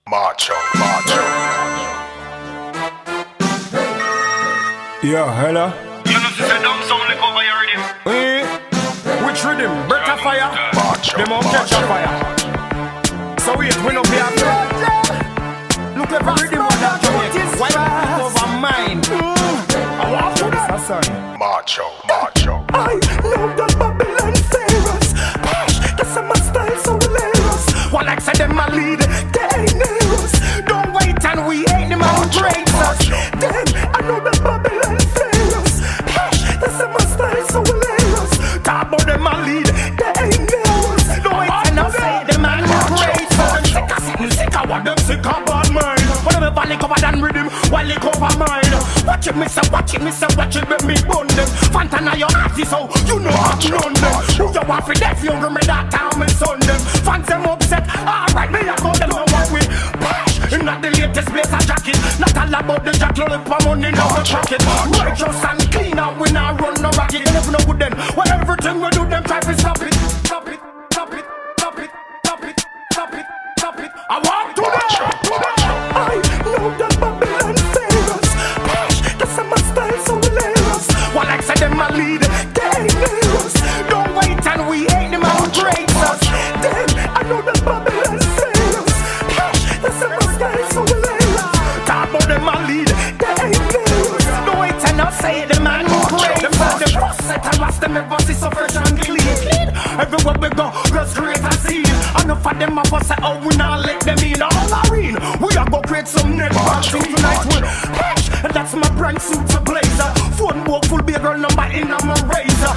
Macho, macho. Yo, hello. You know, this is a dumb song like over your rhythm. Which rhythm? Breath of fire? Macho, Them all catch a fire. So wait, we no pay after. Look every rhythm on that Jamaica. Why not think over mine? I want to that son. Macho, macho. I know that Babylon Pharaohs. Gosh, that's my style so hilarious. One like say them a lead. They ain't heroes. Don't wait and we ain't them out great us. Then I know that Babylon Pharaohs. Gosh, that's my style so hilarious. Talk about them a lead. They ain't heroes. Don't wait and I say them a great us. Sick of sitting, sick of what them sick of bad mind. When them valley cover than rhythm, while they cover mine. Watch it, miss watch it, watch it, make me bun them. Fantana your artist, so you know I've known them. Who you want for death, you remember that time and son them. Fans them upset, alright, me I go them know what we bash. Not the latest blazer jacket, not all about the jack, lollip for money in our pocket. Righteous and clean out, we not run no racket. You never know good then, when everything we do, them try to stop it. Stop it, stop it, stop it, stop it, stop it, stop it. I want to Macho, macho. I know that Babylon Pharaohs. Gosh, that's my style so hilarious. one like say them a lead. They ain't heroes. Don't wait and we ain't them out great us. Then I know that Babylon Pharaohs. Gosh, that's my style so hilarious. Talk about them a lead. They ain't heroes. Don't wait and I say them a great. Them for the process and lost them ever see so fresh and clean. Everywhere we go, just create a scene. Enough of them a fuss say oh we not let them in. All arena, we a go create some next party tonight. We'll hash, and that's my brand suit to blazer. Phone book full be a girl number in my razor.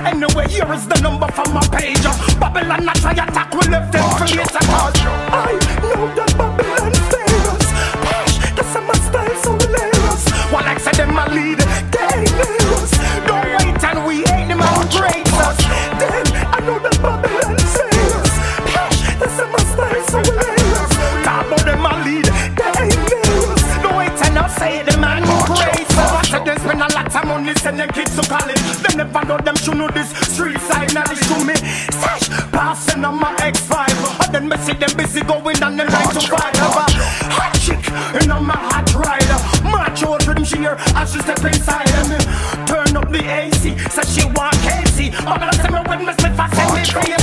Anyway, here is the number from my page. Babylon not try attack, we left them for later cause I know that Babylon Pharaohs. Gosh, that's my style so hilarious. one like say them a lead. They ain't heroes. Don't wait and we ain't them out great us. Then I know that Babylon Pharaohs. Gosh, that's my style so hilarious. Talk about them a lead. They ain't heroes. Don't wait and I say the man great. So I said they spend a lot of money send them kids to college. Them never know them should know this street side knowledge to me. Sash passing on my X5. And then me see them busy going on the 9 to 5. Hot chick and on my hot rider. My children cheer as she step inside of me. Turn up the AC, said she want Casey. I'm gonna tell me when Miss Smith I send me crazy.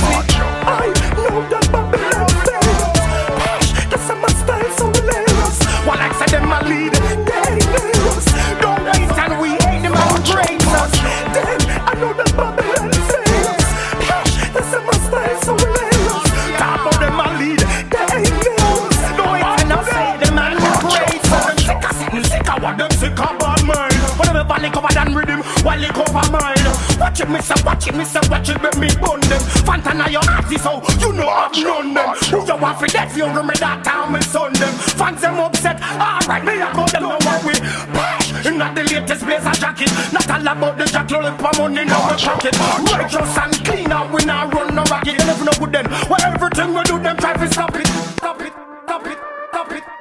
I know that Babylon Pharaohs. Gosh, that's my style so hilarious. One like say them a lead. They ain't heroes. Don't wait and we ain't them out great us. Then I know that Babylon Pharaohs. Gosh, that's my style so hilarious. Talk about them a lead. They ain't heroes. Don't wait and I say the man great. So them sick of sitting, sick of what them sick of bad mind. When them valley cover than rhythm, while they cover mine. Watch it, watch it, watch it, make me bun them. Fantana your artist, so you know I've known them. Who you want for death, you remember that time and son them. Fans them upset, alright, me I go them know what we bash. Not the latest blazer jacket, not all about the jack, lollip for money in our pocket. Righteous and clean out, we not run no racket. You never know good then, when everything we do them try to stop it, stop it, stop it, stop it.